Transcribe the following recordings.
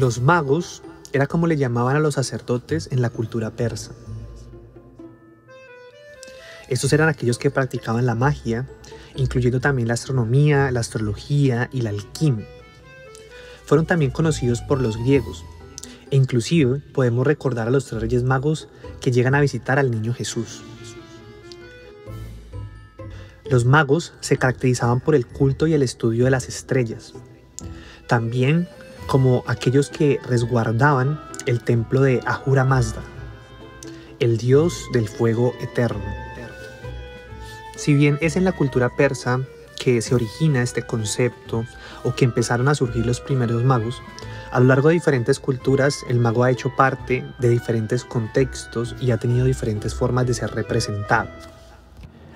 Los magos era como le llamaban a los sacerdotes en la cultura persa. Estos eran aquellos que practicaban la magia, incluyendo también la astronomía, la astrología y la alquimia. Fueron también conocidos por los griegos, e inclusive podemos recordar a los 3 reyes magos que llegan a visitar al niño Jesús. Los magos se caracterizaban por el culto y el estudio de las estrellas, también como aquellos que resguardaban el templo de Ahura Mazda, el dios del fuego eterno. Si bien es en la cultura persa que se origina este concepto o que empezaron a surgir los primeros magos, a lo largo de diferentes culturas el mago ha hecho parte de diferentes contextos y ha tenido diferentes formas de ser representado.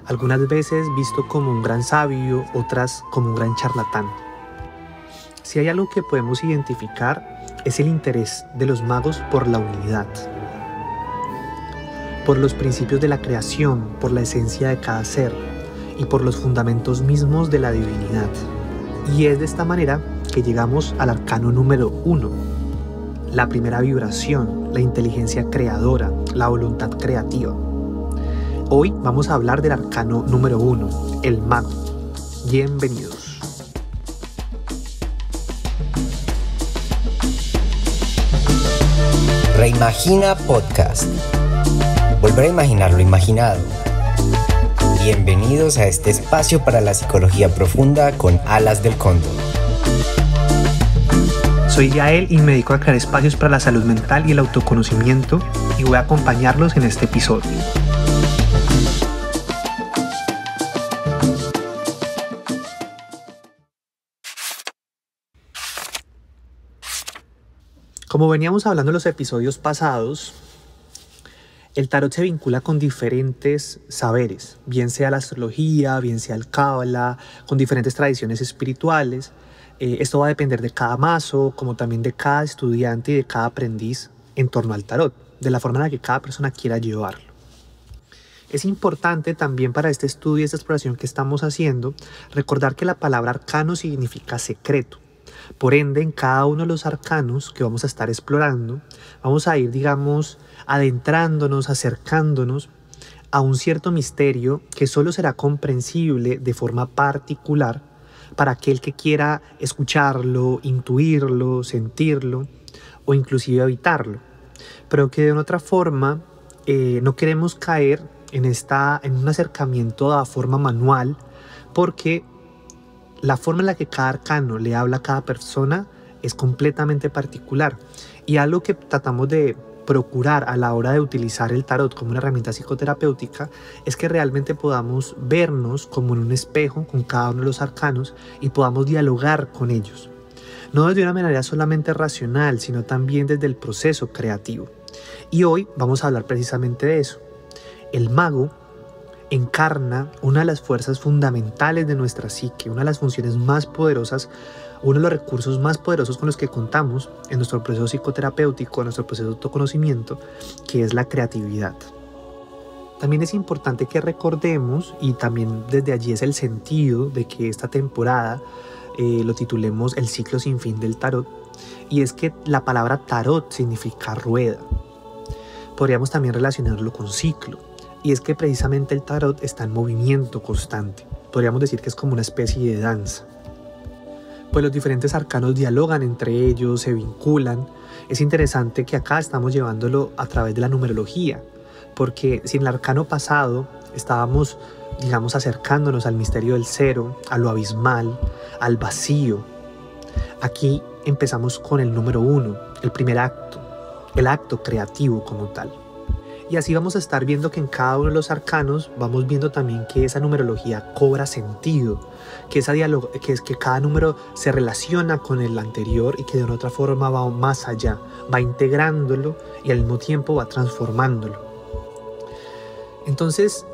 Algunas veces visto como un gran sabio, otras como un gran charlatán. Si hay algo que podemos identificar es el interés de los magos por la unidad, por los principios de la creación, por la esencia de cada ser y por los fundamentos mismos de la divinidad. Y es de esta manera que llegamos al arcano número 1, la primera vibración, la inteligencia creadora, la voluntad creativa. Hoy vamos a hablar del arcano número 1, el mago. Bienvenidos. Reimagina Podcast. Volver a imaginar lo imaginado. Bienvenidos a este espacio para la psicología profunda con alas del cóndor. Soy Yael y me dedico a crear espacios para la salud mental y el autoconocimiento y voy a acompañarlos en este episodio. Como veníamos hablando en los episodios pasados, el tarot se vincula con diferentes saberes, bien sea la astrología, bien sea el cábala, con diferentes tradiciones espirituales. Esto va a depender de cada mazo, como también de cada estudiante y de cada aprendiz en torno al tarot, de la forma en la que cada persona quiera llevarlo. Es importante también para este estudio y esta exploración que estamos haciendo, recordar que la palabra arcano significa secreto. Por ende, en cada uno de los arcanos que vamos a estar explorando, vamos a ir, adentrándonos, acercándonos a un cierto misterio que solo será comprensible de forma particular para aquel que quiera escucharlo, intuirlo, sentirlo o inclusive evitarlo. Pero que de una otra forma no queremos caer en un acercamiento a forma manual, porque la forma en la que cada arcano le habla a cada persona es completamente particular, y algo que tratamos de procurar a la hora de utilizar el tarot como una herramienta psicoterapéutica es que realmente podamos vernos como en un espejo con cada uno de los arcanos y podamos dialogar con ellos, no desde una manera solamente racional, sino también desde el proceso creativo. Y hoy vamos a hablar precisamente de eso. El mago encarna una de las fuerzas fundamentales de nuestra psique, una de las funciones más poderosas, uno de los recursos más poderosos con los que contamos en nuestro proceso psicoterapéutico, en nuestro proceso de autoconocimiento, que es la creatividad. También es importante que recordemos, y también desde allí es el sentido de que esta temporada lo titulemos El ciclo sin fin del tarot, y es que la palabra tarot significa rueda. Podríamos también relacionarlo con ciclo. Y es que precisamente el tarot está en movimiento constante. Podríamos decir que es como una especie de danza. Pues los diferentes arcanos dialogan entre ellos, se vinculan. Es interesante que acá estamos llevándolo a través de la numerología, porque si en el arcano pasado estábamos, acercándonos al misterio del cero, a lo abismal, al vacío, aquí empezamos con el número 1, el primer acto, el acto creativo como tal. Y así vamos a estar viendo que en cada uno de los arcanos vamos viendo también que esa numerología cobra sentido, que cada número se relaciona con el anterior y que de una otra forma va más allá, va integrándolo y al mismo tiempo va transformándolo. Entonces,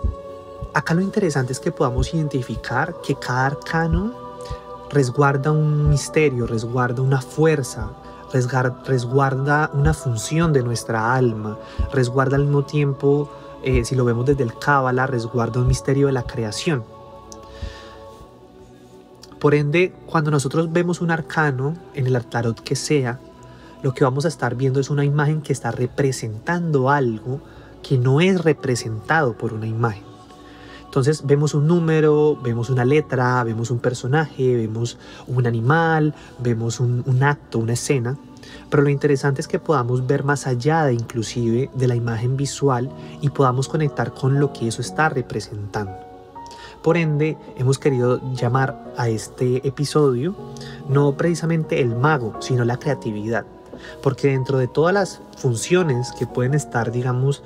acá lo interesante es que podamos identificar que cada arcano resguarda un misterio, resguarda una fuerza, resguarda una función de nuestra alma, resguarda al mismo tiempo, si lo vemos desde el cábala, resguarda un misterio de la creación. Por ende, cuando nosotros vemos un arcano en el tarot que sea, lo que vamos a estar viendo es una imagen que está representando algo que no es representado por una imagen. Entonces vemos un número, vemos una letra, vemos un personaje, vemos un animal, vemos un acto, una escena. Pero lo interesante es que podamos ver más allá de inclusive de la imagen visual y podamos conectar con lo que eso está representando. Por ende, hemos querido llamar a este episodio no precisamente el mago, sino la creatividad. Porque dentro de todas las funciones que pueden estar, digamos,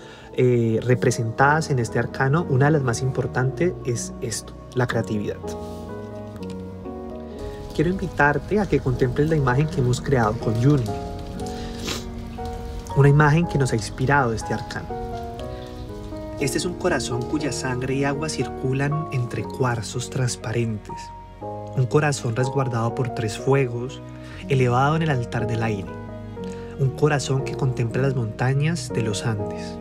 representadas en este arcano, una de las más importantes es esto, la creatividad. Quiero invitarte a que contemples la imagen que hemos creado con Juni. Una imagen que nos ha inspirado este arcano. Este es un corazón cuya sangre y agua circulan entre cuarzos transparentes. Un corazón resguardado por 3 fuegos, elevado en el altar del aire. Un corazón que contempla las montañas de los Andes.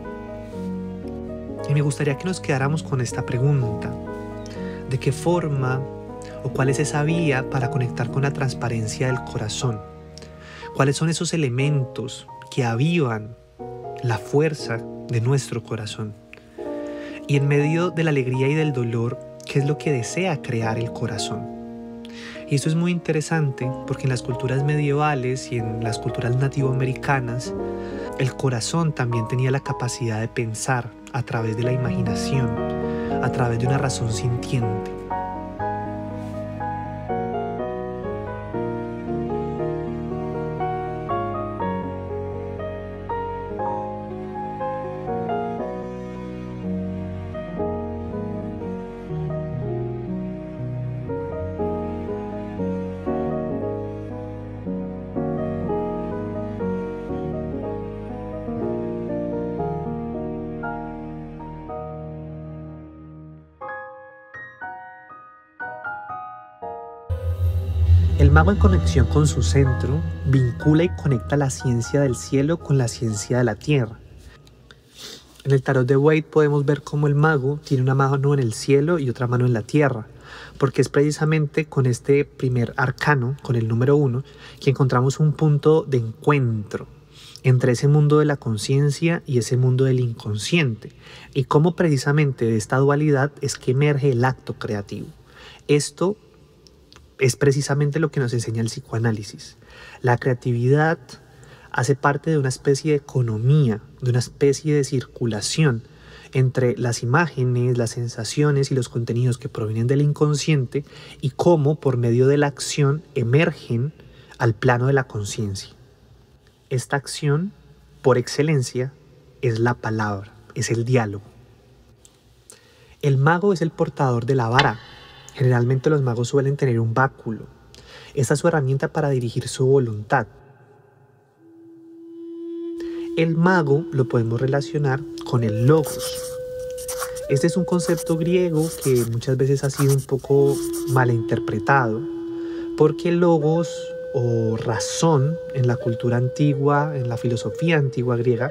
Y me gustaría que nos quedáramos con esta pregunta. ¿De qué forma o cuál es esa vía para conectar con la transparencia del corazón? ¿Cuáles son esos elementos que avivan la fuerza de nuestro corazón? Y en medio de la alegría y del dolor, ¿qué es lo que desea crear el corazón? Y esto es muy interesante porque en las culturas medievales y en las culturas nativoamericanas, el corazón también tenía la capacidad de pensar a través de la imaginación, a través de una razón sintiente. El mago, en conexión con su centro, vincula y conecta la ciencia del cielo con la ciencia de la tierra. En el tarot de Waite podemos ver cómo el mago tiene una mano en el cielo y otra mano en la tierra, porque es precisamente con este primer arcano, con el número 1, que encontramos un punto de encuentro entre ese mundo de la conciencia y ese mundo del inconsciente, y cómo precisamente de esta dualidad es que emerge el acto creativo. Esto es precisamente lo que nos enseña el psicoanálisis. La creatividad hace parte de una especie de economía, de una especie de circulación entre las imágenes, las sensaciones y los contenidos que provienen del inconsciente y cómo por medio de la acción emergen al plano de la conciencia. Esta acción, por excelencia, es la palabra, es el diálogo. El mago es el portador de la vara. Generalmente los magos suelen tener un báculo. Esta es su herramienta para dirigir su voluntad. El mago lo podemos relacionar con el logos. Este es un concepto griego que muchas veces ha sido un poco malinterpretado, porque el logos o razón en la cultura antigua, en la filosofía antigua griega,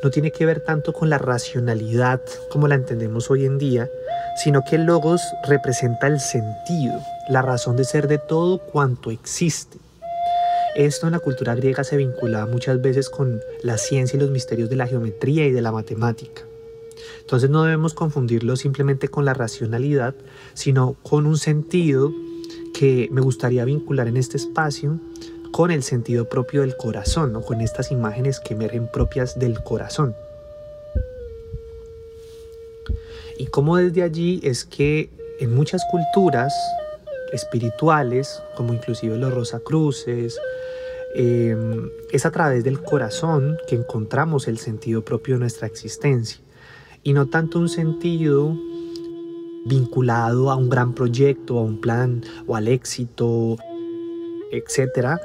no tiene que ver tanto con la racionalidad como la entendemos hoy en día, sino que el logos representa el sentido, la razón de ser de todo cuanto existe. Esto en la cultura griega se vinculaba muchas veces con la ciencia y los misterios de la geometría y de la matemática. Entonces no debemos confundirlo simplemente con la racionalidad, sino con un sentido que me gustaría vincular en este espacio con el sentido propio del corazón, o con estas imágenes que emergen propias del corazón. Y cómo desde allí es que en muchas culturas espirituales, como inclusive los Rosacruces, es a través del corazón que encontramos el sentido propio de nuestra existencia, y no tanto un sentido vinculado a un gran proyecto, a un plan o al éxito, etcétera,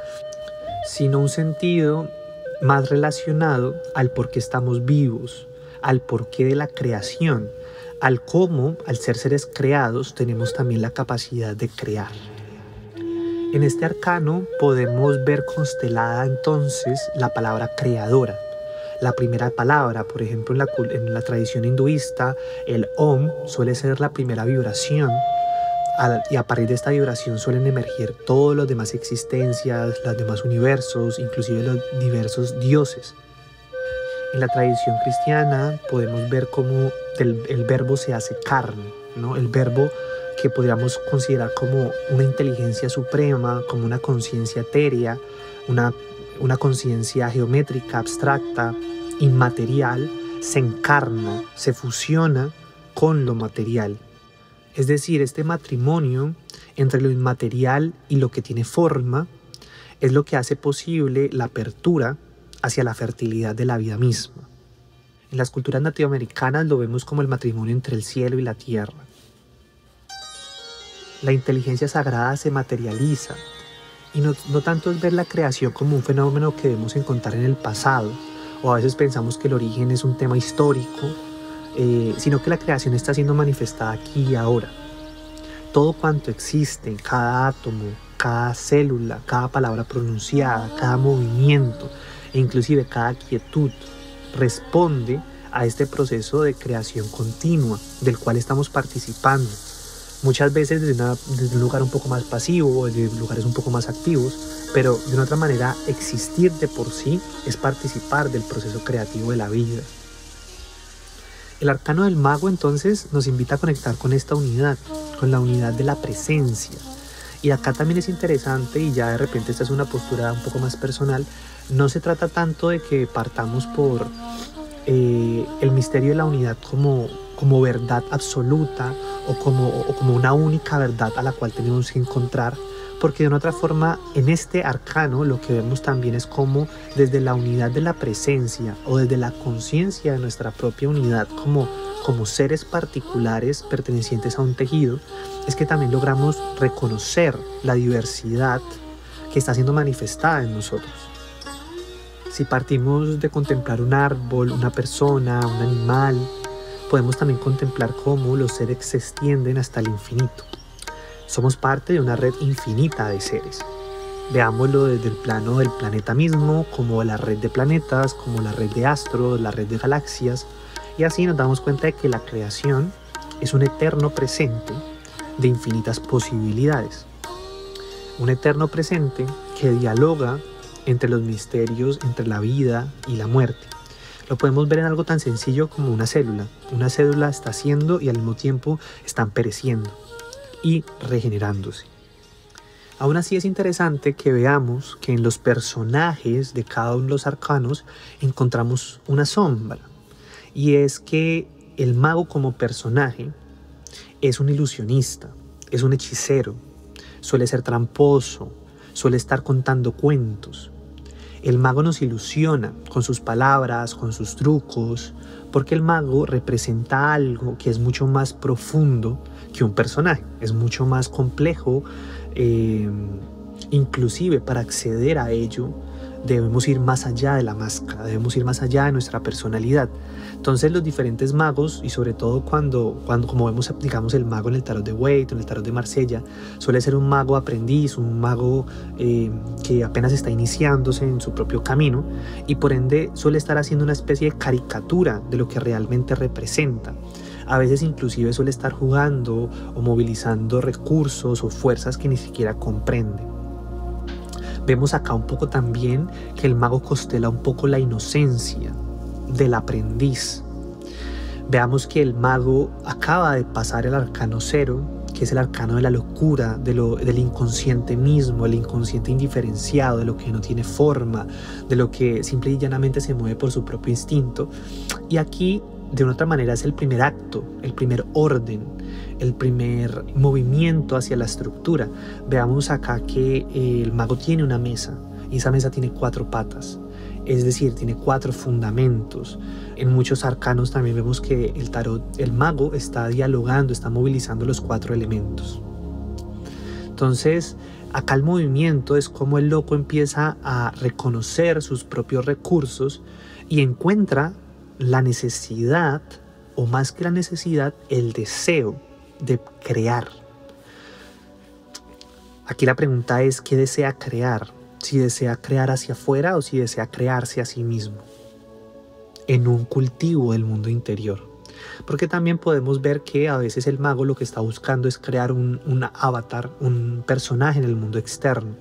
sino un sentido más relacionado al por qué estamos vivos, al porqué de la creación, al cómo, al ser seres creados, tenemos también la capacidad de crear. En este arcano podemos ver constelada entonces la palabra creadora. La primera palabra, por ejemplo, en la tradición hinduista, el Om suele ser la primera vibración y a partir de esta vibración suelen emerger todas las demás existencias, los demás universos, inclusive los diversos dioses. En la tradición cristiana podemos ver cómo el verbo se hace carne, ¿no? El verbo que podríamos considerar como una inteligencia suprema, como una conciencia etérea, una conciencia geométrica, abstracta, inmaterial, se encarna, se fusiona con lo material. Es decir, este matrimonio entre lo inmaterial y lo que tiene forma es lo que hace posible la apertura hacia la fertilidad de la vida misma. En las culturas latinoamericanas lo vemos como el matrimonio entre el cielo y la tierra. La inteligencia sagrada se materializa y no tanto es ver la creación como un fenómeno que debemos encontrar en el pasado, o a veces pensamos que el origen es un tema histórico, sino que la creación está siendo manifestada aquí y ahora. Todo cuanto existe, cada átomo, cada célula, cada palabra pronunciada, cada movimiento e inclusive cada quietud responde a este proceso de creación continua del cual estamos participando. Muchas veces desde un lugar un poco más pasivo o desde lugares un poco más activos, pero de una otra manera existir de por sí es participar del proceso creativo de la vida. El arcano del mago entonces nos invita a conectar con esta unidad, con la unidad de la presencia. Y acá también es interesante, y ya de repente esta es una postura un poco más personal, no se trata tanto de que partamos por el misterio de la unidad como verdad absoluta o como una única verdad a la cual tenemos que encontrar, porque de una otra forma en este arcano lo que vemos también es como desde la unidad de la presencia o desde la conciencia de nuestra propia unidad como seres particulares pertenecientes a un tejido, es que también logramos reconocer la diversidad que está siendo manifestada en nosotros. Si partimos de contemplar un árbol, una persona, un animal, podemos también contemplar cómo los seres se extienden hasta el infinito. Somos parte de una red infinita de seres. Veámoslo desde el plano del planeta mismo, como la red de planetas, como la red de astros, la red de galaxias, y así nos damos cuenta de que la creación es un eterno presente de infinitas posibilidades. Un eterno presente que dialoga entre los misterios, entre la vida y la muerte. Lo podemos ver en algo tan sencillo como una célula. Una célula está haciendo y al mismo tiempo están pereciendo y regenerándose. Aún así es interesante que veamos que en los personajes de cada uno de los arcanos encontramos una sombra. Y es que el mago como personaje es un ilusionista, es un hechicero, suele ser tramposo, suele estar contando cuentos. El mago nos ilusiona con sus palabras, con sus trucos, porque el mago representa algo que es mucho más profundo que un personaje, es mucho más complejo, inclusive para acceder a ello debemos ir más allá de la máscara, debemos ir más allá de nuestra personalidad. Entonces los diferentes magos, y sobre todo cuando como vemos, digamos, el mago en el tarot de Waite, en el tarot de Marsella, suele ser un mago aprendiz, un mago que apenas está iniciándose en su propio camino y por ende suele estar haciendo una especie de caricatura de lo que realmente representa. A veces inclusive suele estar jugando o movilizando recursos o fuerzas que ni siquiera comprende. Vemos acá un poco también que el mago constela un poco la inocencia del aprendiz. Veamos que el mago acaba de pasar el arcano 0, que es el arcano de la locura, del inconsciente mismo, el inconsciente indiferenciado, de lo que no tiene forma, de lo que simple y llanamente se mueve por su propio instinto. Y aquí, de una otra manera, es el primer acto, el primer orden, el primer movimiento hacia la estructura. Veamos acá que el mago tiene una mesa y esa mesa tiene 4 patas, es decir, tiene 4 fundamentos. En muchos arcanos también vemos que el tarot, el mago está dialogando, está movilizando los 4 elementos. Entonces, acá el movimiento es como el loco empieza a reconocer sus propios recursos y encuentra la necesidad, o más que la necesidad, el deseo de crear. Aquí la pregunta es: ¿qué desea crear? Si desea crear hacia afuera o si desea crearse a sí mismo en un cultivo del mundo interior. Porque también podemos ver que a veces el mago lo que está buscando es crear un avatar, un personaje en el mundo externo.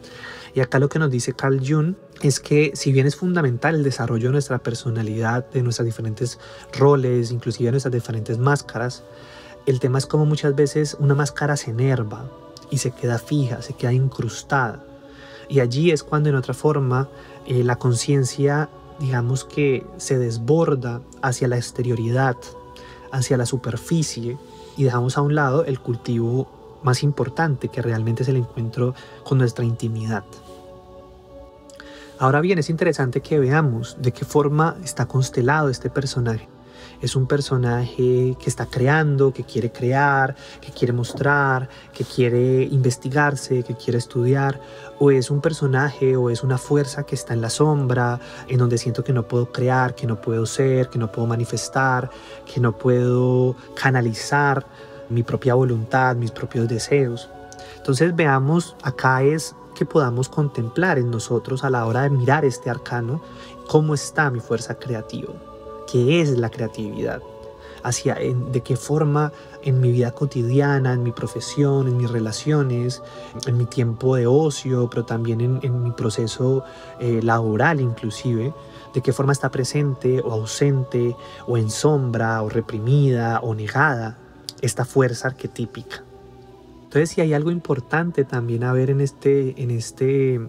Y acá lo que nos dice Carl Jung es que si bien es fundamental el desarrollo de nuestra personalidad, de nuestros diferentes roles, inclusive de nuestras diferentes máscaras, el tema es como muchas veces una máscara se enerva y se queda fija, se queda incrustada. Y allí es cuando en otra forma la conciencia, digamos que se desborda hacia la exterioridad, hacia la superficie, y dejamos a un lado el cultivo más importante, que realmente es el encuentro con nuestra intimidad. Ahora bien, es interesante que veamos de qué forma está constelado este personaje. Es un personaje que está creando, que quiere crear, que quiere mostrar, que quiere investigarse, que quiere estudiar, o es un personaje o es una fuerza que está en la sombra, en donde siento que no puedo crear, que no puedo ser, que no puedo manifestar, que no puedo canalizar mi propia voluntad, mis propios deseos. Entonces veamos, acá es que podamos contemplar en nosotros a la hora de mirar este arcano, cómo está mi fuerza creativa. ¿Qué es la creatividad? ¿De qué forma en mi vida cotidiana, en mi profesión, en mis relaciones, en mi tiempo de ocio, pero también en mi proceso laboral inclusive, de qué forma está presente o ausente o en sombra o reprimida o negada esta fuerza arquetípica? Entonces, si hay algo importante también a ver en este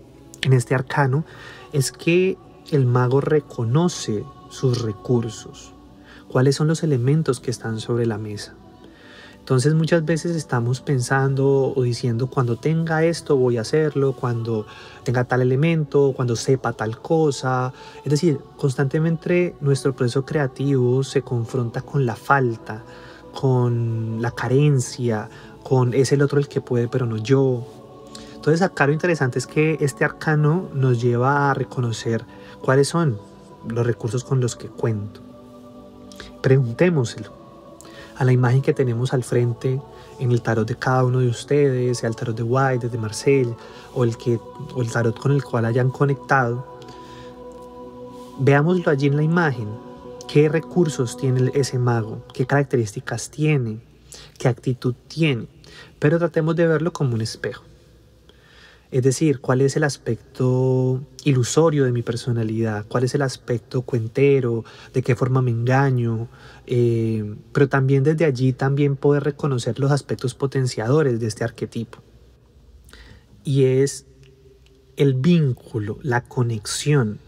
arcano, es que el mago reconoce sus recursos, cuáles son los elementos que están sobre la mesa. Entonces muchas veces estamos pensando o diciendo, cuando tenga esto voy a hacerlo, cuando tenga tal elemento, cuando sepa tal cosa. Es decir, constantemente nuestro proceso creativo se confronta con la falta, con la carencia, con es el otro el que puede pero no yo. Entonces acá lo interesante es que este arcano nos lleva a reconocer cuáles son los recursos con los que cuento. Preguntémoselo a la imagen que tenemos al frente en el tarot de cada uno de ustedes, sea el tarot de White, de Marcel, o el tarot con el cual hayan conectado. Veámoslo allí en la imagen. ¿Qué recursos tiene ese mago? ¿Qué características tiene? ¿Qué actitud tiene? Pero tratemos de verlo como un espejo. Es decir, ¿cuál es el aspecto ilusorio de mi personalidad? ¿Cuál es el aspecto cuentero? ¿De qué forma me engaño? Pero también desde allí también poder reconocer los aspectos potenciadores de este arquetipo. Y es el vínculo, la conexión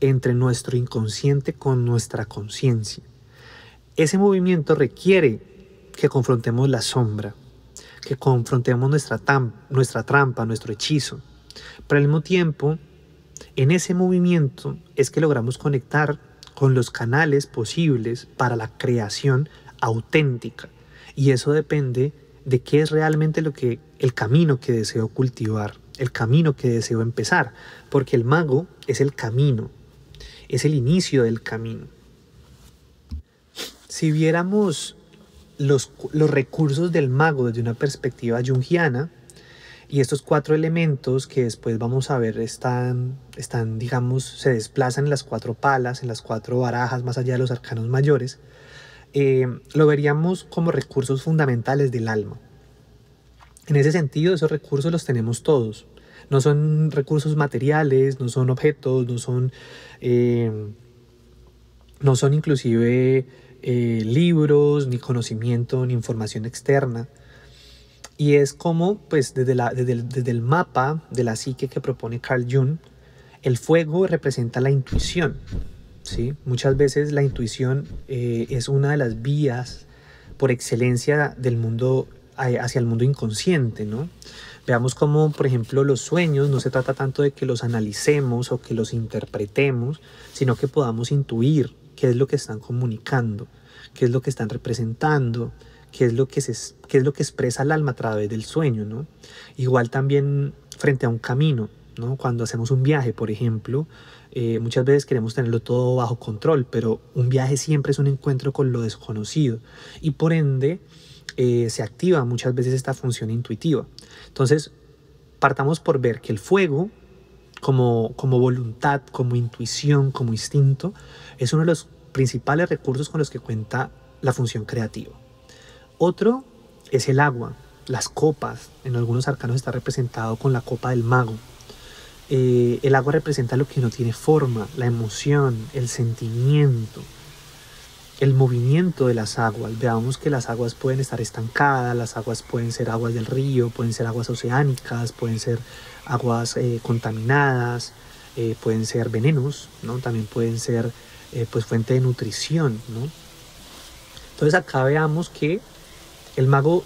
entre nuestro inconsciente con nuestra conciencia. Ese movimiento requiere que confrontemos la sombra, que confrontemos nuestra trampa, nuestro hechizo. Pero al mismo tiempo, en ese movimiento es que logramos conectar con los canales posibles para la creación auténtica. Y eso depende de qué es realmente el camino que deseo cultivar, el camino que deseo empezar. Porque el mago es el camino, es el inicio del camino. Si viéramos los recursos del mago desde una perspectiva junguiana, y estos 4 elementos que después vamos a ver están digamos, se desplazan en las 4 palas, en las 4 barajas más allá de los arcanos mayores, lo veríamos como recursos fundamentales del alma. En ese sentido, esos recursos los tenemos todos. No son recursos materiales, no son objetos, no son inclusive libros, ni conocimiento, ni información externa. Y es como, pues, desde el mapa de la psique que propone Carl Jung, el fuego representa la intuición, ¿sí? Muchas veces la intuición es una de las vías por excelencia del mundo hacia el mundo inconsciente, ¿no? Veamos cómo, por ejemplo, los sueños no se trata tanto de que los analicemos o que los interpretemos, sino que podamos intuir qué es lo que están comunicando, qué es lo que están representando, qué es lo que expresa el alma a través del sueño, ¿no? Igual también frente a un camino, ¿no? Cuando hacemos un viaje, por ejemplo, muchas veces queremos tenerlo todo bajo control, pero un viaje siempre es un encuentro con lo desconocido y por ende se activa muchas veces esta función intuitiva. Entonces, partamos por ver que el fuego, como voluntad, como intuición, como instinto, es uno de los principales recursos con los que cuenta la función creativa. Otro es el agua, las copas. En algunos arcanos está representado con la copa del mago. El agua representa lo que no tiene forma, la emoción, el sentimiento, el movimiento de las aguas. Veamos que las aguas pueden estar estancadas, las aguas pueden ser aguas del río, pueden ser aguas oceánicas, pueden ser aguas contaminadas, pueden ser venenos, ¿no? También pueden ser pues fuente de nutrición, ¿no? Entonces acá veamos que el mago,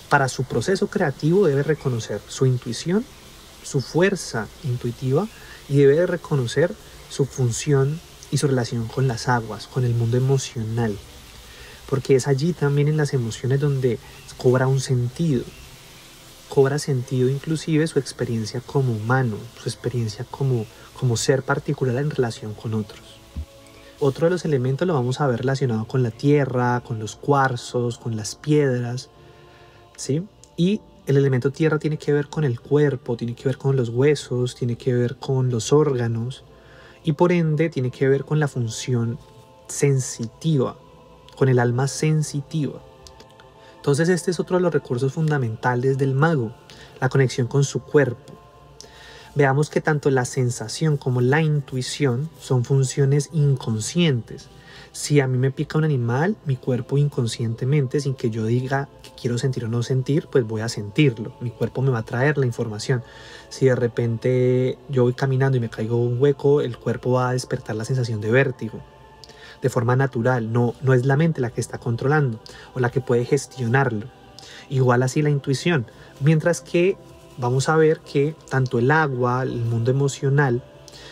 para su proceso creativo, debe reconocer su intuición, su fuerza intuitiva, y debe de reconocer su función y su relación con las aguas, con el mundo emocional, porque es allí también en las emociones donde cobra un sentido. Cobra sentido inclusive su experiencia como humano, su experiencia como ser particular en relación con otros. Otro de los elementos lo vamos a ver relacionado con la tierra, con los cuarzos, con las piedras, ¿sí? Y el elemento tierra tiene que ver con el cuerpo, tiene que ver con los huesos, tiene que ver con los órganos y por ende tiene que ver con la función sensitiva, con el alma sensitiva. Entonces este es otro de los recursos fundamentales del mago, la conexión con su cuerpo. Veamos que tanto la sensación como la intuición son funciones inconscientes. Si a mí me pica un animal, mi cuerpo inconscientemente, sin que yo diga que quiero sentir o no sentir, pues voy a sentirlo. Mi cuerpo me va a traer la información. Si de repente yo voy caminando y me caigo un hueco, el cuerpo va a despertar la sensación de vértigo. De forma natural, no es la mente la que está controlando o la que puede gestionarlo. Igual así la intuición. Mientras que vamos a ver que tanto el agua, el mundo emocional,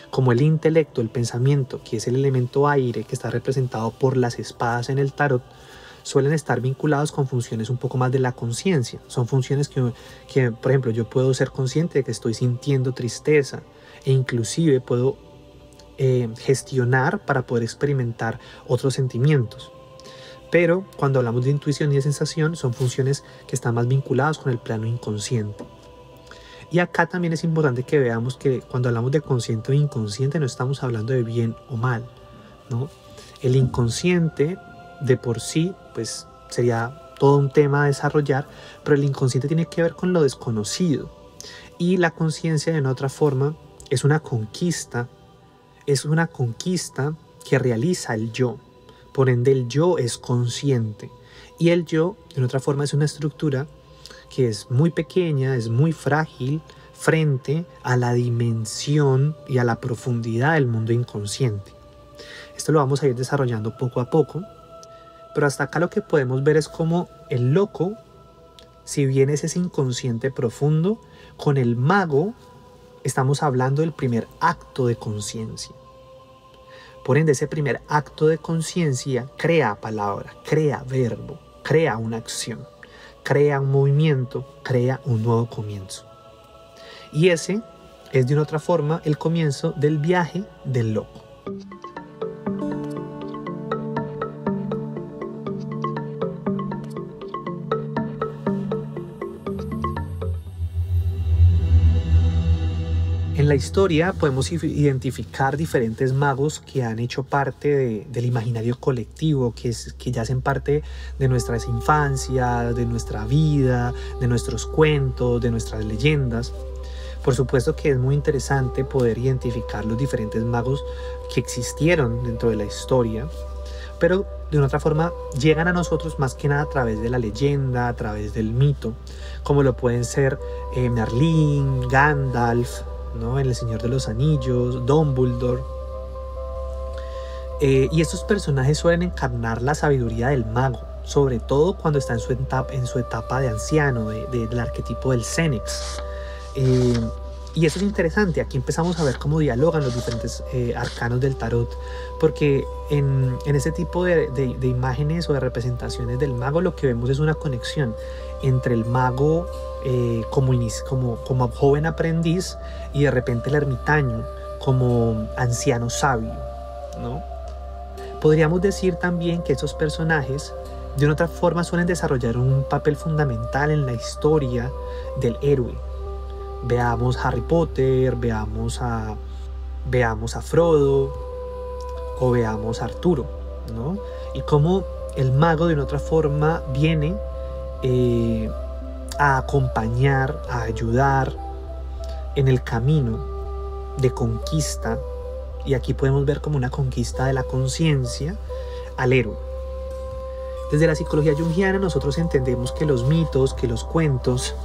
como el intelecto, el pensamiento, que es el elemento aire que está representado por las espadas en el tarot, suelen estar vinculados con funciones un poco más de la conciencia. Son funciones que, por ejemplo, yo puedo ser consciente de que estoy sintiendo tristeza e inclusive puedo gestionar para poder experimentar otros sentimientos. Pero cuando hablamos de intuición y de sensación, son funciones que están más vinculadas con el plano inconsciente. Y acá también es importante que veamos que cuando hablamos de consciente o inconsciente no estamos hablando de bien o mal, ¿no? El inconsciente de por sí pues sería todo un tema a desarrollar, pero el inconsciente tiene que ver con lo desconocido. Y la conciencia, de una otra forma, es una conquista que realiza el yo. Por ende el yo es consciente y el yo, de otra forma, es una estructura que es muy pequeña, es muy frágil frente a la dimensión y a la profundidad del mundo inconsciente. Esto lo vamos a ir desarrollando poco a poco, pero hasta acá lo que podemos ver es cómo el loco, si bien es ese inconsciente profundo, con el mago estamos hablando del primer acto de conciencia. Por ende, ese primer acto de conciencia crea palabra, crea verbo, crea una acción, crea un movimiento, crea un nuevo comienzo. Y ese es de una otra forma el comienzo del viaje del loco. En la historia podemos identificar diferentes magos que han hecho parte del imaginario colectivo, que ya hacen parte de nuestras infancias, de nuestra vida, de nuestros cuentos, de nuestras leyendas. Por supuesto que es muy interesante poder identificar los diferentes magos que existieron dentro de la historia, pero de una otra forma llegan a nosotros más que nada a través de la leyenda, a través del mito, como lo pueden ser Merlín, Gandalf, ¿no? En El Señor de los Anillos, Dumbledore. Y estos personajes suelen encarnar la sabiduría del mago, sobre todo cuando está en su etapa de anciano, del arquetipo del Fénix. Y eso es interesante. Aquí empezamos a ver cómo dialogan los diferentes arcanos del tarot, porque en ese tipo de imágenes o de representaciones del mago lo que vemos es una conexión entre el mago como joven aprendiz y de repente el ermitaño como anciano sabio, ¿no? Podríamos decir también que esos personajes de una otra forma suelen desarrollar un papel fundamental en la historia del héroe. Veamos Harry Potter, veamos a Frodo o veamos a Arturo, ¿no? Y cómo el mago de una otra forma viene a acompañar, a ayudar en el camino de conquista, y aquí podemos ver como una conquista de la conciencia al héroe. Desde la psicología junguiana nosotros entendemos que los mitos, que los cuentos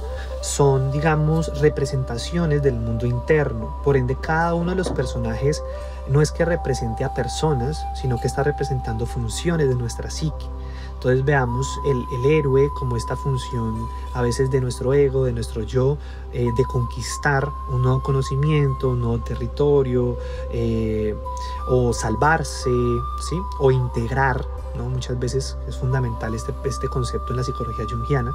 son, digamos, representaciones del mundo interno. Por ende, cada uno de los personajes no es que represente a personas, sino que está representando funciones de nuestra psique. Entonces veamos el héroe como esta función a veces de nuestro ego, de nuestro yo, de conquistar un nuevo conocimiento, un nuevo territorio, o salvarse, ¿sí? O integrar, ¿no? Muchas veces es fundamental este concepto en la psicología junguiana.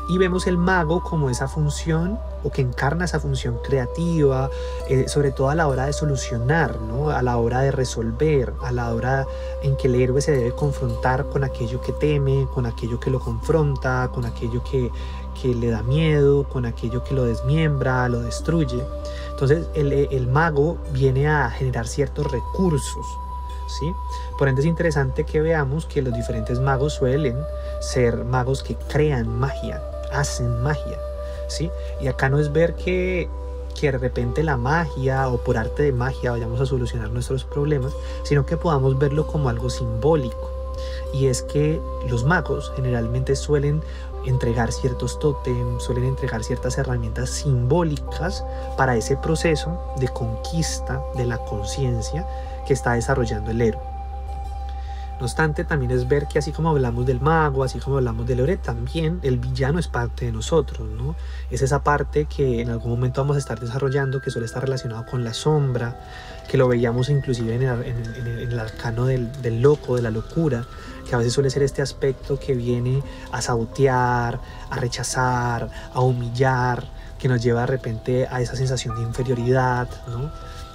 Y vemos el mago como esa función, o que encarna esa función creativa, sobre todo a la hora de solucionar, ¿no? A la hora de resolver, a la hora en que el héroe se debe confrontar con aquello que teme, con aquello que lo confronta, con aquello que le da miedo, con aquello que lo desmiembra, lo destruye. Entonces el mago viene a generar ciertos recursos, ¿sí? Por ende es interesante que veamos que los diferentes magos suelen ser magos que crean magia, hacen magia, ¿sí? Y acá no es ver que de repente la magia o por arte de magia vayamos a solucionar nuestros problemas, sino que podamos verlo como algo simbólico. Y es que los magos generalmente suelen entregar ciertos tótems, suelen entregar ciertas herramientas simbólicas para ese proceso de conquista de la conciencia que está desarrollando el héroe. No obstante, también es ver que así como hablamos del mago, así como hablamos del héroe, también el villano es parte de nosotros, ¿no? Es esa parte que en algún momento vamos a estar desarrollando, que suele estar relacionado con la sombra, que lo veíamos inclusive en el arcano del loco, de la locura, que a veces suele ser este aspecto que viene a sabotear, a rechazar, a humillar, que nos lleva de repente a esa sensación de inferioridad, ¿no?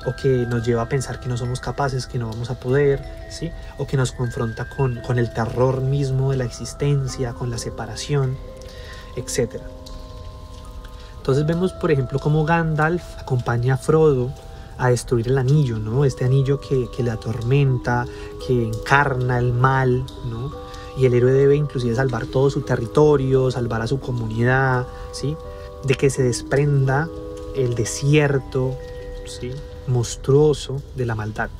O que nos lleva a pensar que no somos capaces, que no vamos a poder, ¿sí? O que nos confronta con el terror mismo de la existencia, con la separación, etc. Entonces vemos, por ejemplo, cómo Gandalf acompaña a Frodo a destruir el anillo, ¿no? Este anillo que le atormenta, que encarna el mal, ¿no? Y el héroe debe inclusive salvar todo su territorio, salvar a su comunidad, ¿sí? De que se desprenda el desierto, ¿sí? Monstruoso de la maldad.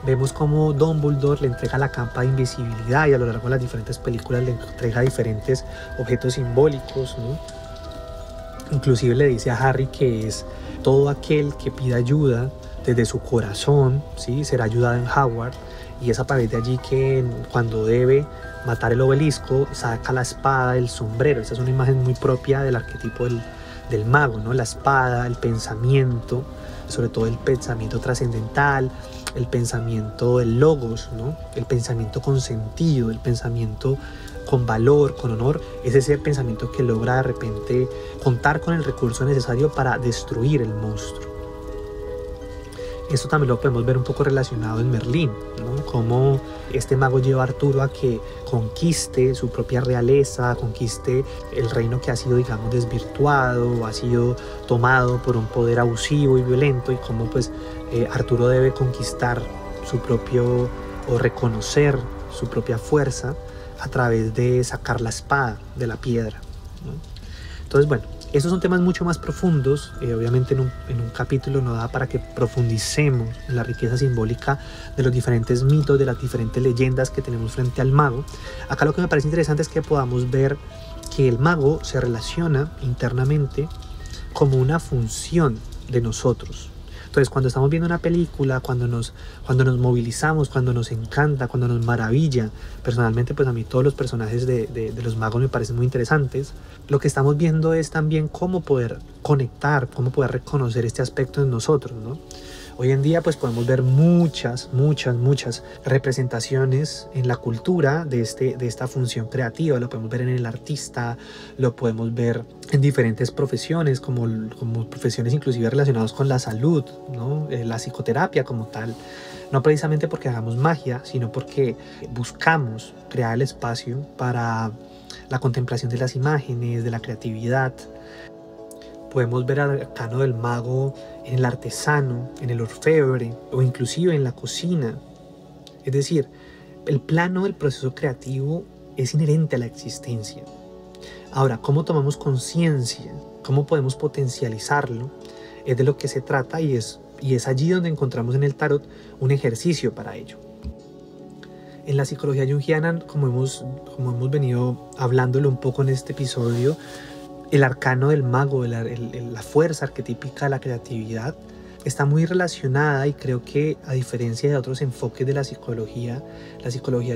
Vemos cómo Dumbledore le entrega la capa de invisibilidad, y a lo largo de las diferentes películas le entrega diferentes objetos simbólicos, ¿no? Inclusive le dice a Harry que es todo aquel que pida ayuda desde su corazón, ¿sí? Será ayudado en Hogwarts, y es a partir de allí que cuando debe matar el obelisco saca la espada, el sombrero. Esa es una imagen muy propia del arquetipo del mago, ¿no? La espada, el pensamiento, sobre todo el pensamiento trascendental, el pensamiento del logos, ¿no? El pensamiento con sentido, el pensamiento con valor, con honor, es ese pensamiento que logra de repente contar con el recurso necesario para destruir el monstruo. Esto también lo podemos ver un poco relacionado en Merlín, ¿no? Cómo este mago lleva a Arturo a que conquiste su propia realeza, conquiste el reino que ha sido, digamos, desvirtuado, ha sido tomado por un poder abusivo y violento, y cómo pues Arturo debe conquistar su propio, o reconocer su propia fuerza a través de sacar la espada de la piedra, ¿no? Entonces, bueno, estos son temas mucho más profundos. Obviamente en un capítulo no da para que profundicemos en la riqueza simbólica de los diferentes mitos, de las diferentes leyendas que tenemos frente al mago. Acá lo que me parece interesante es que podamos ver que el mago se relaciona internamente como una función de nosotros. Entonces, cuando estamos viendo una película, cuando nos movilizamos, cuando nos encanta, cuando nos maravilla, personalmente pues a mí todos los personajes de los magos me parecen muy interesantes, lo que estamos viendo es también cómo poder conectar, cómo poder reconocer este aspecto en nosotros, ¿no? Hoy en día pues podemos ver muchas representaciones en la cultura de esta función creativa. Lo podemos ver en el artista, lo podemos ver en diferentes profesiones, como profesiones inclusive relacionadas con la salud, ¿no? La psicoterapia como tal. No precisamente porque hagamos magia, sino porque buscamos crear el espacio para la contemplación de las imágenes, de la creatividad. Podemos ver al arcano del mago en el artesano, en el orfebre, o inclusive en la cocina. Es decir, el plano del proceso creativo es inherente a la existencia. Ahora, ¿cómo tomamos conciencia? ¿Cómo podemos potencializarlo? Es de lo que se trata y es allí donde encontramos en el tarot un ejercicio para ello. En la psicología junguiana, como hemos venido hablándolo un poco en este episodio, el arcano del mago, la fuerza arquetípica de la creatividad, está muy relacionada, y creo que a diferencia de otros enfoques de la psicología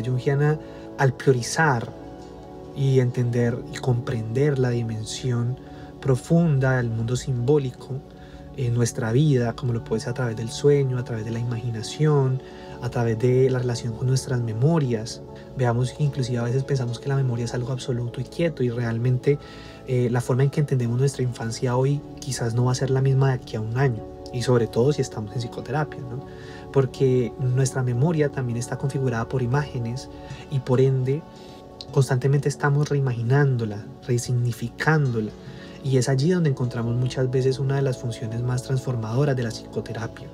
junguiana, al priorizar y entender y comprender la dimensión profunda del mundo simbólico en nuestra vida, como lo puede ser a través del sueño, a través de la imaginación, a través de la relación con nuestras memorias. Veamos que inclusive a veces pensamos que la memoria es algo absoluto y quieto, y realmente la forma en que entendemos nuestra infancia hoy quizás no va a ser la misma de aquí a un año, y sobre todo si estamos en psicoterapia, ¿no? Porque nuestra memoria también está configurada por imágenes, y por ende constantemente estamos reimaginándola, resignificándola, y es allí donde encontramos muchas veces una de las funciones más transformadoras de la psicoterapia,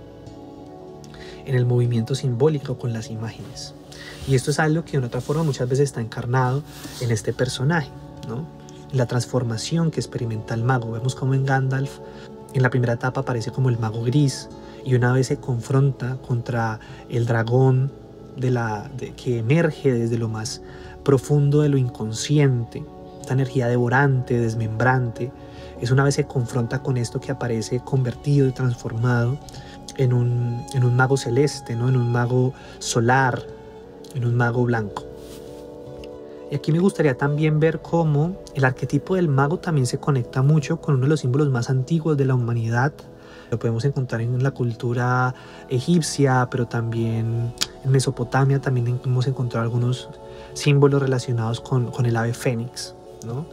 en el movimiento simbólico con las imágenes. Y esto es algo que de otra forma muchas veces está encarnado en este personaje, ¿no? La transformación que experimenta el mago. Vemos como en Gandalf, en la primera etapa, aparece como el mago gris, y una vez se confronta contra el dragón que emerge desde lo más profundo de lo inconsciente, esta energía devorante, desmembrante. Es una vez se confronta con esto que aparece convertido y transformado en un mago celeste, ¿no? En un mago solar, en un mago blanco. Y aquí me gustaría también ver cómo el arquetipo del mago también se conecta mucho con uno de los símbolos más antiguos de la humanidad. Lo podemos encontrar en la cultura egipcia, pero también en Mesopotamia también hemos encontrado algunos símbolos relacionados con el ave fénix, ¿no?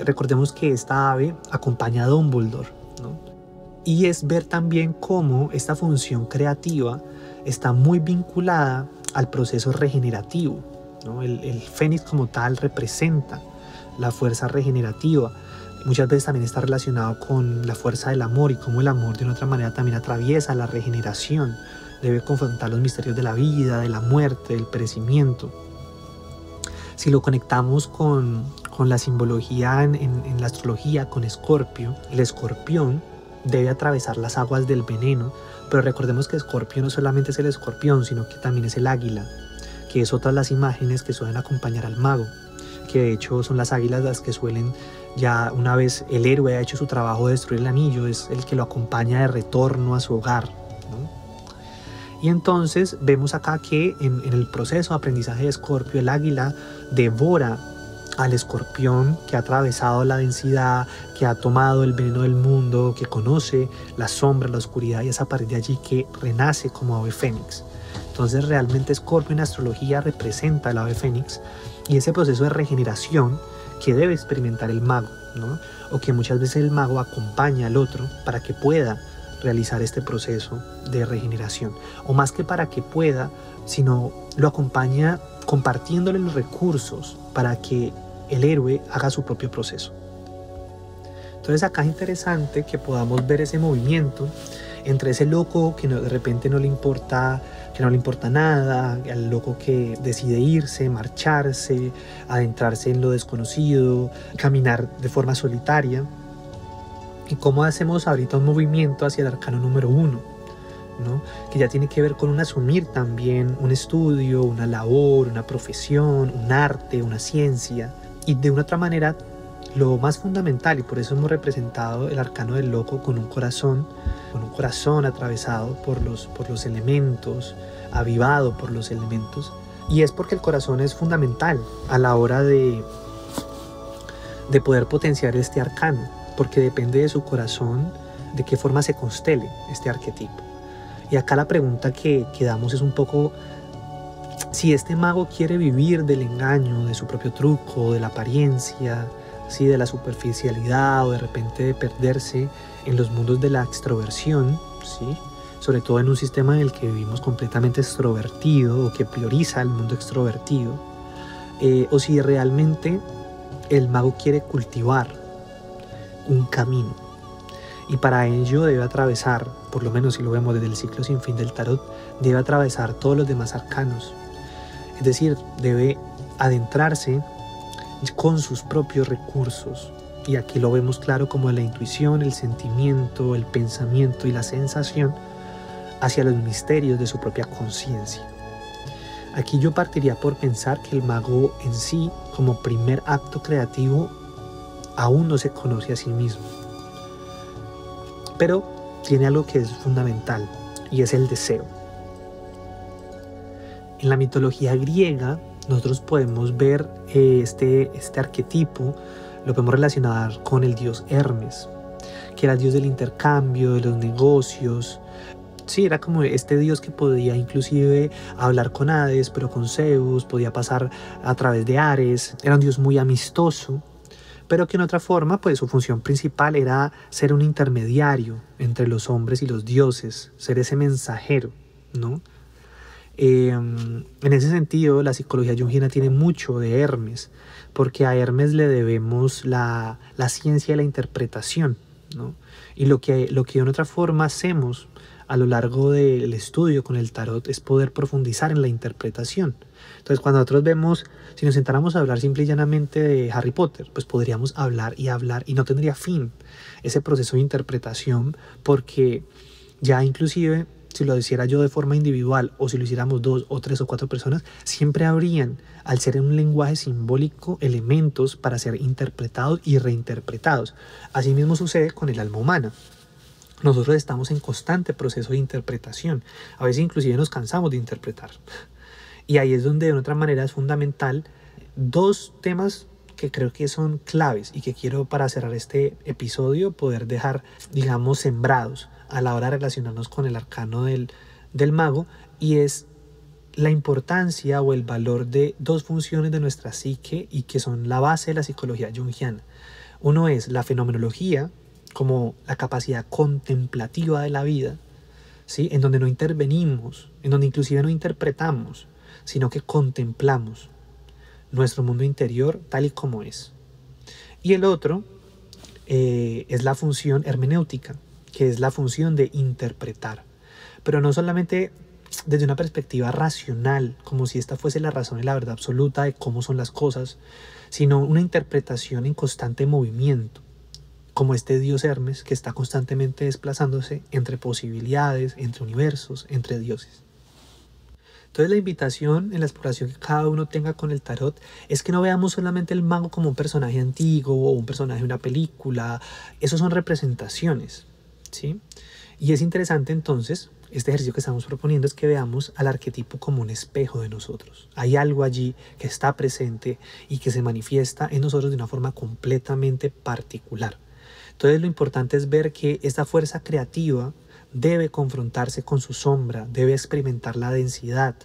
Recordemos que esta ave acompaña a Dumbledore, ¿no? Y es ver también cómo esta función creativa está muy vinculada al proceso regenerativo, ¿no? El fénix como tal representa la fuerza regenerativa. Muchas veces también está relacionado con la fuerza del amor, y cómo el amor de una otra manera también atraviesa la regeneración. Debe confrontar los misterios de la vida, de la muerte, del perecimiento. Si lo conectamos con la simbología en la astrología, con Escorpio, el escorpión debe atravesar las aguas del veneno, pero recordemos que Escorpio no solamente es el escorpión, sino que también es el águila, que es otra de las imágenes que suelen acompañar al mago, que de hecho son las águilas las que suelen, ya una vez el héroe ha hecho su trabajo de destruir el anillo, es el que lo acompaña de retorno a su hogar, ¿no? Y entonces vemos acá que en el proceso de aprendizaje de Escorpio, el águila devora al escorpión que ha atravesado la densidad, que ha tomado el veneno del mundo, que conoce la sombra, la oscuridad, y es a partir de allí que renace como ave fénix. Entonces realmente Escorpio en astrología representa el ave fénix, y ese proceso de regeneración que debe experimentar el mago, ¿no? O que muchas veces el mago acompaña al otro para que pueda realizar este proceso de regeneración, o más que para que pueda, sino lo acompaña compartiéndole los recursos para que el héroe haga su propio proceso. Entonces acá es interesante que podamos ver ese movimiento entre ese loco que de repente no le importa nada, al loco que decide irse, marcharse, adentrarse en lo desconocido, caminar de forma solitaria, y cómo hacemos ahorita un movimiento hacia el arcano número 1, ¿no? Que ya tiene que ver con un asumir también un estudio, una labor, una profesión, un arte, una ciencia, y de una otra manera lo más fundamental, y por eso hemos representado el arcano del loco con un corazón atravesado por los elementos, avivado por los elementos, y es porque el corazón es fundamental a la hora de poder potenciar este arcano, porque depende de su corazón de qué forma se constele este arquetipo. Y acá la pregunta que damos es un poco si este mago quiere vivir del engaño, de su propio truco, de la apariencia, ¿sí? De la superficialidad, o de repente de perderse en los mundos de la extroversión, ¿sí? Sobre todo en un sistema en el que vivimos completamente extrovertido, o que prioriza el mundo extrovertido, o si realmente el mago quiere cultivar un camino, y para ello debe atravesar, por lo menos si lo vemos desde el ciclo sin fin del tarot, debe atravesar todos los demás arcanos. Es decir, debe adentrarse con sus propios recursos. Y aquí lo vemos claro como la intuición, el sentimiento, el pensamiento y la sensación hacia los misterios de su propia conciencia. Aquí yo partiría por pensar que el mago en sí, como primer acto creativo, aún no se conoce a sí mismo. Pero tiene algo que es fundamental, y es el deseo. En la mitología griega, nosotros podemos ver este arquetipo, lo podemos relacionar con el dios Hermes, que era el dios del intercambio, de los negocios. Sí, era como este dios que podía inclusive hablar con Hades, pero con Zeus, podía pasar a través de Ares. Era un dios muy amistoso, pero que en otra forma, pues su función principal era ser un intermediario entre los hombres y los dioses, ser ese mensajero, ¿no? En ese sentido, la psicología junguiana tiene mucho de Hermes, porque a Hermes le debemos la ciencia de la interpretación, ¿no? Y lo que en otra forma hacemos a lo largo del estudio con el tarot es poder profundizar en la interpretación. Entonces, cuando nosotros vemos, si nos sentáramos a hablar simple y llanamente de Harry Potter, pues podríamos hablar y no tendría fin ese proceso de interpretación, porque ya inclusive si lo hiciera yo de forma individual o si lo hiciéramos 2 o 3 o 4 personas, siempre habrían, al ser en un lenguaje simbólico, elementos para ser interpretados y reinterpretados. Asimismo sucede con el alma humana. Nosotros estamos en constante proceso de interpretación. A veces inclusive nos cansamos de interpretar. Y ahí es donde de otra manera es fundamental 2 temas que creo que son claves y que quiero para cerrar este episodio poder dejar, digamos, sembrados a la hora de relacionarnos con el arcano del mago, y es la importancia o el valor de 2 funciones de nuestra psique y que son la base de la psicología junguiana. Uno es la fenomenología, como la capacidad contemplativa de la vida, ¿sí? En donde no intervenimos, en donde inclusive no interpretamos, sino que contemplamos nuestro mundo interior tal y como es. Y el otro es la función hermenéutica, que es la función de interpretar, pero no solamente desde una perspectiva racional, como si esta fuese la razón y la verdad absoluta de cómo son las cosas, sino una interpretación en constante movimiento, como este dios Hermes que está constantemente desplazándose entre posibilidades, entre universos, entre dioses. Entonces la invitación en la exploración que cada uno tenga con el tarot es que no veamos solamente el mago como un personaje antiguo o un personaje de una película. Esos son representaciones, ¿sí? Y es interesante entonces, este ejercicio que estamos proponiendo es que veamos al arquetipo como un espejo de nosotros. Hay algo allí que está presente y que se manifiesta en nosotros de una forma completamente particular. Entonces lo importante es ver que esta fuerza creativa debe confrontarse con su sombra, debe experimentar la densidad,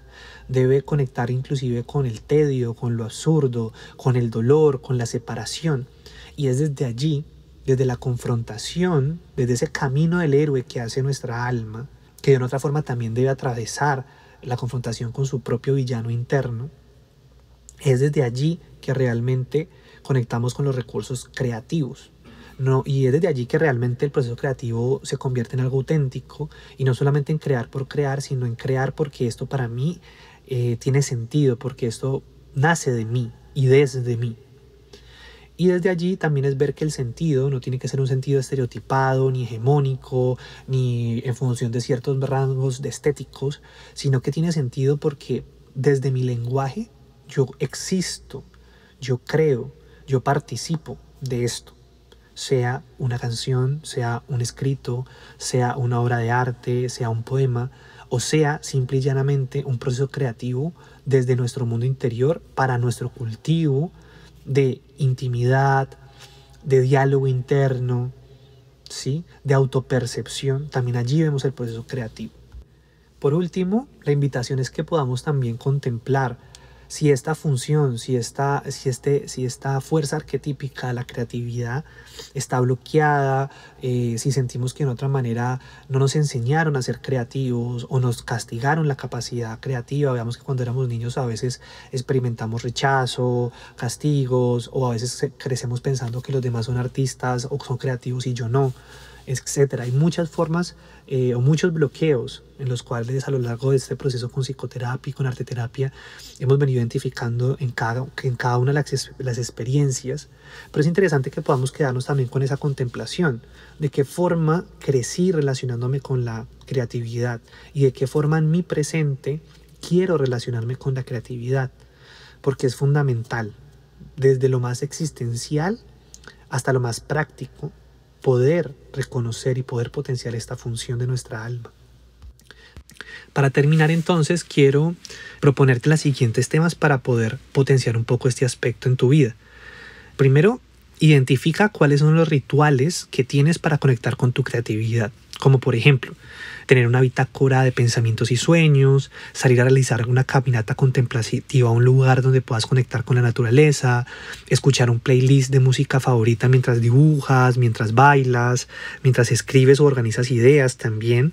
debe conectar inclusive con el tedio, con lo absurdo, con el dolor, con la separación. Y es desde allí, desde la confrontación, desde ese camino del héroe que hace nuestra alma, que de otra forma también debe atravesar la confrontación con su propio villano interno, es desde allí que realmente conectamos con los recursos creativos. No, y es desde allí que realmente el proceso creativo se convierte en algo auténtico, y no solamente en crear por crear, sino en crear porque esto para mí tiene sentido, porque esto nace de mí y desde mí. Y desde allí también es ver que el sentido no tiene que ser un sentido estereotipado, ni hegemónico, ni en función de ciertos rangos de estéticos, sino que tiene sentido porque desde mi lenguaje yo existo, yo creo, yo participo de esto. Sea una canción, sea un escrito, sea una obra de arte, sea un poema, o sea simple y llanamente un proceso creativo desde nuestro mundo interior para nuestro cultivo de intimidad, de diálogo interno, ¿sí? De autopercepción. También allí vemos el proceso creativo. Por último, la invitación es que podamos también contemplar si esta función, si esta fuerza arquetípica, la creatividad, está bloqueada, si sentimos que de otra manera no nos enseñaron a ser creativos o nos castigaron la capacidad creativa. Veamos que cuando éramos niños a veces experimentamos rechazo, castigos, o a veces crecemos pensando que los demás son artistas o son creativos y yo no. etc. Hay muchas formas o muchos bloqueos en los cuales a lo largo de este proceso con psicoterapia y con arteterapia hemos venido identificando en cada una de las experiencias. Pero es interesante que podamos quedarnos también con esa contemplación de qué forma crecí relacionándome con la creatividad y de qué forma en mi presente quiero relacionarme con la creatividad, porque es fundamental, desde lo más existencial hasta lo más práctico, poder reconocer y poder potenciar esta función de nuestra alma. Para terminar entonces, quiero proponerte los siguientes temas para poder potenciar un poco este aspecto en tu vida. Primero, identifica cuáles son los rituales que tienes para conectar con tu creatividad, como por ejemplo, tener una bitácora de pensamientos y sueños, salir a realizar una caminata contemplativa a un lugar donde puedas conectar con la naturaleza, escuchar un playlist de música favorita mientras dibujas, mientras bailas, mientras escribes o organizas ideas también.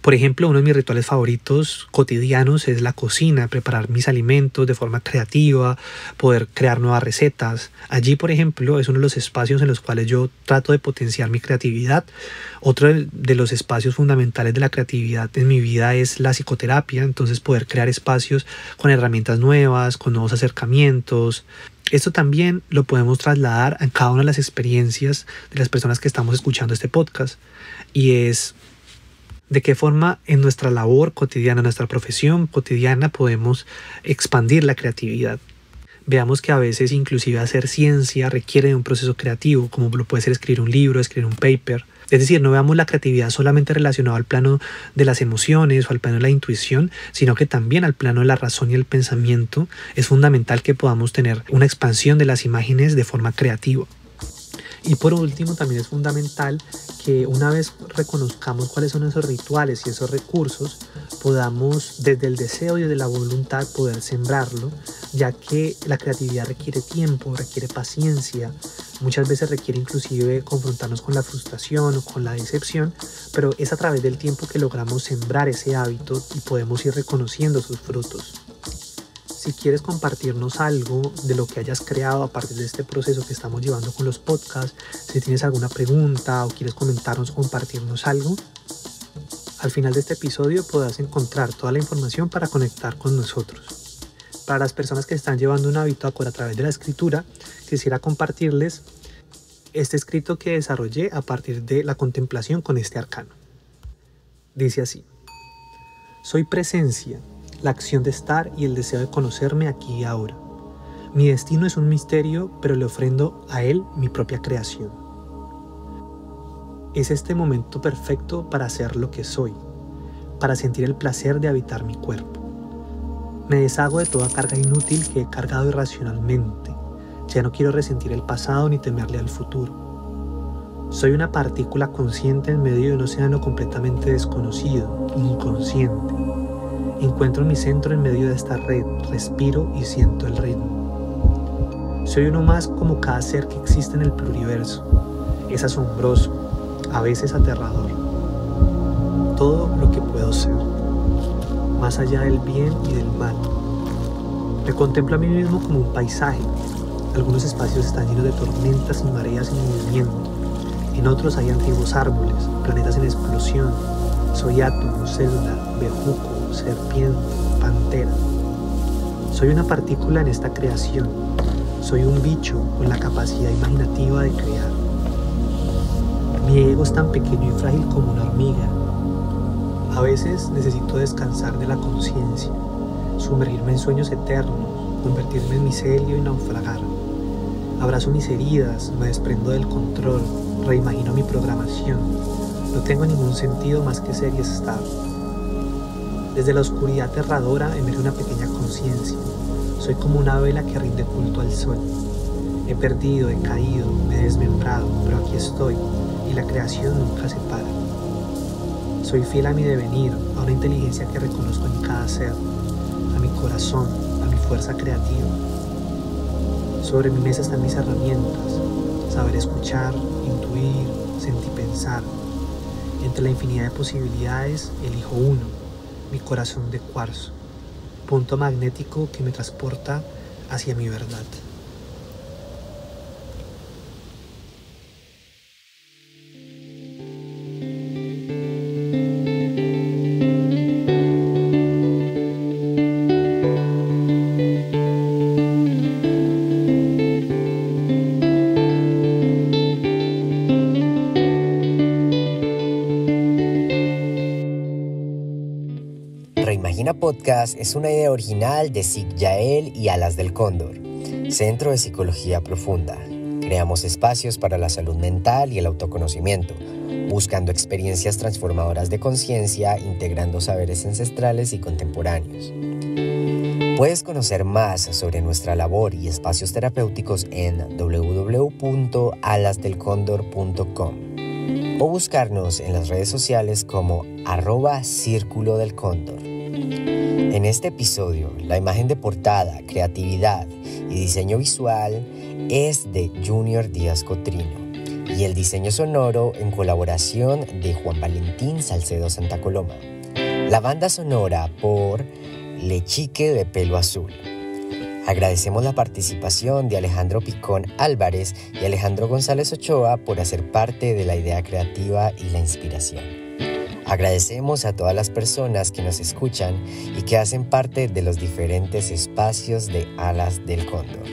Por ejemplo, uno de mis rituales favoritos cotidianos es la cocina, preparar mis alimentos de forma creativa, poder crear nuevas recetas. Allí, por ejemplo, es uno de los espacios en los cuales yo trato de potenciar mi creatividad. Otro de los espacios fundamentales de la creatividad en mi vida es la psicoterapia, entonces poder crear espacios con herramientas nuevas, con nuevos acercamientos. Esto también lo podemos trasladar a cada una de las experiencias de las personas que estamos escuchando este podcast, y es de qué forma en nuestra labor cotidiana, en nuestra profesión cotidiana podemos expandir la creatividad. Veamos que a veces inclusive hacer ciencia requiere de un proceso creativo, como lo puede ser escribir un libro, escribir un paper. Es decir, no veamos la creatividad solamente relacionada al plano de las emociones o al plano de la intuición, sino que también al plano de la razón y el pensamiento. Es fundamental que podamos tener una expansión de las imágenes de forma creativa. Y por último, también es fundamental que una vez reconozcamos cuáles son esos rituales y esos recursos, podamos desde el deseo y desde la voluntad poder sembrarlo, ya que la creatividad requiere tiempo, requiere paciencia, muchas veces requiere inclusive confrontarnos con la frustración o con la decepción, pero es a través del tiempo que logramos sembrar ese hábito y podemos ir reconociendo sus frutos. Si quieres compartirnos algo de lo que hayas creado a partir de este proceso que estamos llevando con los podcasts, si tienes alguna pregunta o quieres comentarnos o compartirnos algo, al final de este episodio podrás encontrar toda la información para conectar con nosotros. Para las personas que están llevando un hábito a través de la escritura, quisiera compartirles este escrito que desarrollé a partir de la contemplación con este arcano. Dice así: soy presencia, la acción de estar y el deseo de conocerme aquí y ahora. Mi destino es un misterio, pero le ofrendo a él mi propia creación. Es este momento perfecto para ser lo que soy, para sentir el placer de habitar mi cuerpo. Me deshago de toda carga inútil que he cargado irracionalmente. Ya no quiero resentir el pasado ni temerle al futuro. Soy una partícula consciente en medio de un océano completamente desconocido, inconsciente. Encuentro mi centro en medio de esta red, respiro y siento el ritmo. Soy uno más como cada ser que existe en el pluriverso. Es asombroso, a veces aterrador. Todo lo que puedo ser, más allá del bien y del mal. Me contemplo a mí mismo como un paisaje. Algunos espacios están llenos de tormentas y mareas en movimiento. En otros hay antiguos árboles, planetas en explosión. Soy átomo, célula, bejuco, serpiente, pantera. Soy una partícula en esta creación. Soy un bicho con la capacidad imaginativa de crear. Mi ego es tan pequeño y frágil como una hormiga. A veces necesito descansar de la conciencia, sumergirme en sueños eternos, convertirme en micelio y naufragar. Abrazo mis heridas, me desprendo del control, reimagino mi programación. No tengo ningún sentido más que ser y estar. Desde la oscuridad aterradora emerge una pequeña conciencia. Soy como una vela que rinde culto al sol. He perdido, he caído, me he desmembrado, pero aquí estoy, y la creación nunca se para. Soy fiel a mi devenir, a una inteligencia que reconozco en cada ser, a mi corazón, a mi fuerza creativa. Sobre mi mesa están mis herramientas: saber escuchar, intuir, sentir, pensar. Entre la infinidad de posibilidades, elijo uno: mi corazón de cuarzo, punto magnético que me transporta hacia mi verdad. Reimagina Podcast es una idea original de SIC Yael y Alas del Cóndor, Centro de Psicología Profunda. Creamos espacios para la salud mental y el autoconocimiento, buscando experiencias transformadoras de conciencia, integrando saberes ancestrales y contemporáneos. Puedes conocer más sobre nuestra labor y espacios terapéuticos en www.alasdelcondor.com o buscarnos en las redes sociales como @Círculo del Cóndor. En este episodio, la imagen de portada, creatividad y diseño visual es de Junior Díaz Cotrino y el diseño sonoro en colaboración de Juan Valentín Salcedo Santa Coloma. La banda sonora por Lechique de Pelo Azul. Agradecemos la participación de Alejandro Picón Álvarez y Alejandro González Ochoa por hacer parte de la idea creativa y la inspiración. Agradecemos a todas las personas que nos escuchan y que hacen parte de los diferentes espacios de Alas del Cóndor.